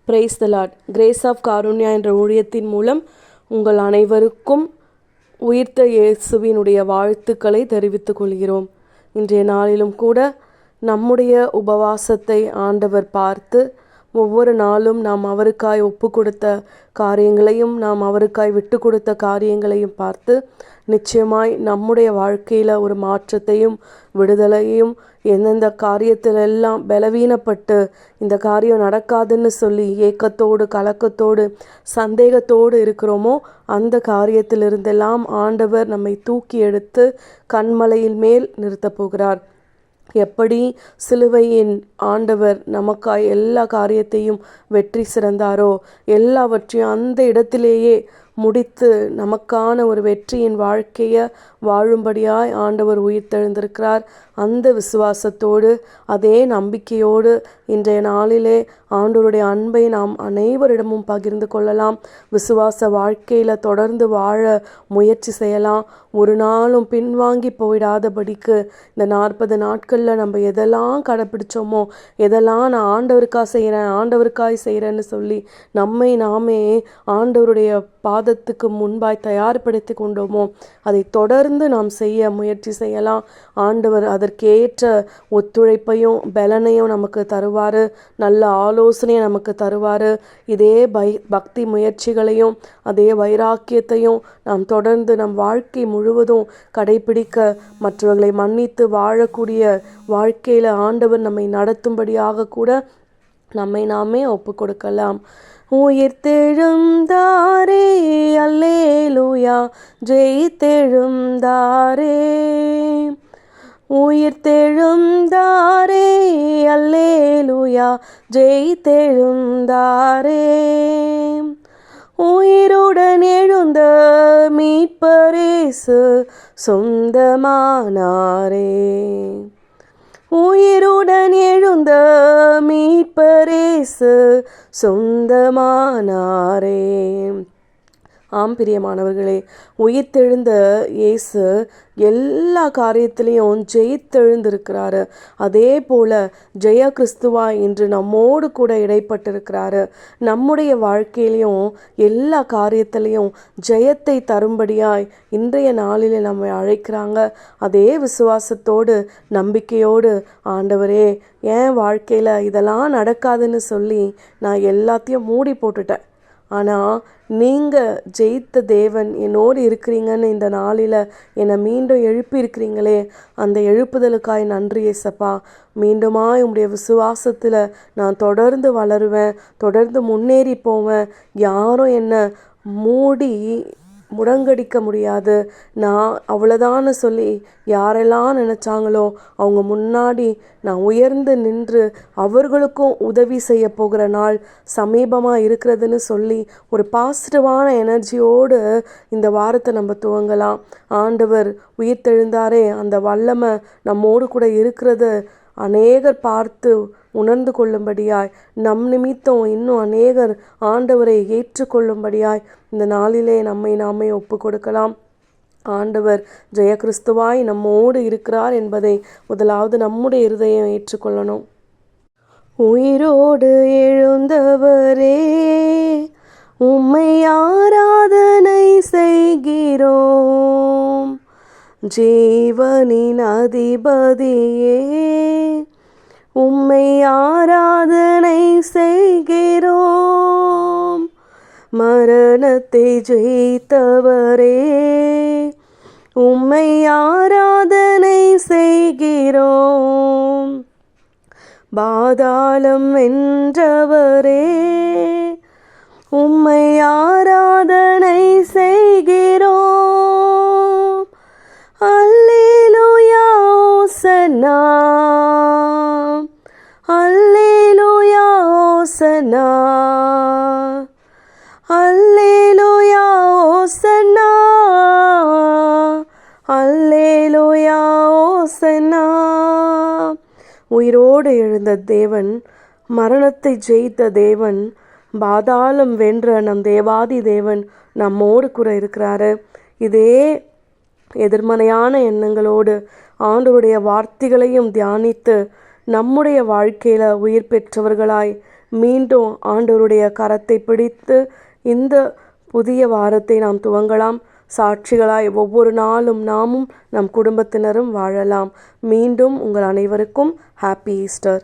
Price the Lord. Grace of Karunya என்ற ஊழியத்தின் மூலம் உங்கள் அனைவருக்கும் உயிர்த்த இயேசுவினுடைய வாழ்த்துக்களை தெரிவித்துக் கொள்கிறோம். இன்றைய நாளிலும் கூட நம்முடைய உபவாசத்தை ஆண்டவர் பார்த்து ஒவ்வொரு நாளும் நாம் அவருக்காய் ஒப்பு கொடுத்த காரியங்களையும் நாம் அவருக்காய் விட்டு கொடுத்த காரியங்களையும் பார்த்து நிச்சயமாய் நம்முடைய வாழ்க்கையில் ஒரு மாற்றத்தையும் விடுதலையும் எந்தெந்த காரியத்திலெல்லாம் பலவீனப்பட்டு இந்த காரியம் நடக்காதுன்னு சொல்லி ஏக்கத்தோடு கலக்கத்தோடு சந்தேகத்தோடு இருக்கிறோமோ அந்த காரியத்திலிருந்தெல்லாம் ஆண்டவர் நம்மை தூக்கி எடுத்து கன்மலையின் மேல் நிறுத்தப் போகிறார். எப்படி சிலுவையின் ஆண்டவர் நமக்காய் எல்லா காரியத்தையும் வெற்றி சிறந்தாரோ எல்லாவற்றையும் அந்த இடத்திலேயே முடித்து நமக்கான ஒரு வெற்றியின் வாழ்க்கையை வாழும்படியாய் ஆண்டவர் உயிர்த்தெழுந்திருக்கிறார். அந்த விசுவாசத்தோடு அதே நம்பிக்கையோடு இன்றைய நாளிலே ஆண்டவருடைய அன்பை நாம் அனைவரிடமும் பகிர்ந்து கொள்ளலாம். விசுவாச வாழ்க்கையில் தொடர்ந்து வாழ முயற்சி செய்யலாம். ஒரு நாளும் பின்வாங்கி போயிடாதபடிக்கு இந்த 40 நாட்களில் நம்ம எதெல்லாம் கடைப்பிடிச்சோமோ, எதெல்லாம் நான் ஆண்டவருக்காய் செய்கிறேன்னு சொல்லி நம்மை நாமே ஆண்டவருடைய பாதத்துக்கு முன்பாய் தயார்படுத்தி கொண்டோமோ அதை தொடர்ந்து நாம் செய்ய முயற்சி செய்யலாம். ஆண்டவர் அதற்கேற்ற ஒத்துழைப்பையும் பலனையும் நமக்கு தருவார். நல்ல ஆலோசனையை நமக்கு தருவார். இதே பக்தி முயற்சிகளையும் அதே வைராக்கியத்தையும் நாம் தொடர்ந்து நம் வாழ்க்கை முழுவதும் கடைபிடிக்க மற்றவர்களை மன்னித்து வாழக்கூடிய வாழ்க்கையில் ஆண்டவர் நம்மை நடத்தும்படியாக கூட நம்மை நாமே ஒப்பு கொடுக்கலாம். உயிர்த்தெழுந்தாரே அல்லேலூயா, ஜெயித்தெழுந்தாரே. உயிர்த்தெழுந்தாரே அல்லேலூயா, ஜெயித்தெழுந்தாரே. உயிருடன் எழுந்த மீட்பரேசு சொந்தமானாரே. உயிருடன் எழுந்த மீட்பரேசு சொந்தமானாரே. ஆம் பிரியமானவர்களே, உயிர்த்தெழுந்த இயேசு எல்லா காரியத்திலையும் ஜெயித்தெழுந்திருக்கிறாரு. அதே போல் ஜெய கிறிஸ்துவாய் இன்று நம்மோடு கூட இடைப்பட்டிருக்கிறாரு. நம்முடைய வாழ்க்கையிலையும் எல்லா காரியத்திலையும் ஜெயத்தை தரும்படியாய் இன்றைய நாளில் நம்மை அழைக்கிறாங்க. அதே விசுவாசத்தோடு நம்பிக்கையோடு ஆண்டவரே, என் வாழ்க்கையில் இதெல்லாம் நடக்காதுன்னு சொல்லி நான் எல்லாத்தையும் மூடி போட்டுட்டேன், ஆனால் நீங்கள் ஜெயித்த தேவன் என்னோடு இருக்கிறீங்கன்னு இந்த நாளில் என்னை மீண்டும் எழுப்பி இருக்கிறீங்களே, அந்த எழுப்புதலுக்காய் நன்றி ஏசப்பா. மீண்டுமாய் உங்களுடைய விசுவாசத்தில் நான் தொடர்ந்து வளருவேன், தொடர்ந்து முன்னேறி போவேன். யாரும் என்னை முடங்கடிக்க முடியாது. நான் அவ்வளோதான்னு சொல்லி யாரெல்லாம் நினச்சாங்களோ அவங்க முன்னாடி நான் உயர்ந்து நின்று அவர்களுக்கும் உதவி செய்ய போகிற நாள் சமீபமாக இருக்கிறதுன்னு சொல்லி ஒரு பாசிட்டிவான எனர்ஜியோடு இந்த வாரத்தை நம்ம துவங்கலாம். ஆண்டவர் உயிர்த்தெழுந்தாரே, அந்த வல்லமை நம்மோடு கூட இருக்கிறத அநேகர் பார்த்து உணர்ந்து கொள்ளும்படியாய், நம் நிமித்தம் இன்னும் அநேகர் ஆண்டவரை ஏற்றுக்கொள்ளும்படியாய் இந்த நாளிலே நம்மை நாமே ஒப்பு கொடுக்கலாம். ஆண்டவர் ஜெய கிறிஸ்துவாய் நம்மோடு இருக்கிறார் என்பதை முதலாவது நம்முடைய இருதயம் ஏற்றுக்கொள்ளணும். உயிரோடு எழுந்தவரே, உம்மை ஆராதனை செய்கிறோம். ஜீவனின் அதிபதியே, உம்மை ஆராதனை செய்கிறோம். மரணத்தை ஜெயித்தவரே, உம்மை ஆராதனை செய்கிறோம். பாதாளம் வென்றவரே, உம்மை ஆராதனை செய்கிறோம். அல்லேலூயா ஓசன்னா, அல்லேலூயா ஓசன்னா, அல்லேலூயா ஓசன்னா, அல்லேலூயா ஓசன்னா. உயிரோடு எழுந்த தேவன், மரணத்தை ஜெயித்த தேவன், பாதாளம் வென்ற நம் தேவாதி தேவன் நம்மோடு கூட இருக்கிறாரு. இதே எதிர்மறையான எண்ணங்களோடு ஆண்டவருடைய வார்த்தைகளையும் தியானித்து நம்முடைய வாழ்க்கையில் உயிர் பெற்றவர்களாய் மீண்டும் ஆண்டவருடைய கரத்தை பிடித்து இந்த புதிய வாரத்தை நாம் துவங்கலாம். சாட்சிகளாய் ஒவ்வொரு நாளும் நாமும் நம் குடும்பத்தினரும் வாழலாம். மீண்டும் உங்கள் அனைவருக்கும் ஹாப்பி ஈஸ்டர்.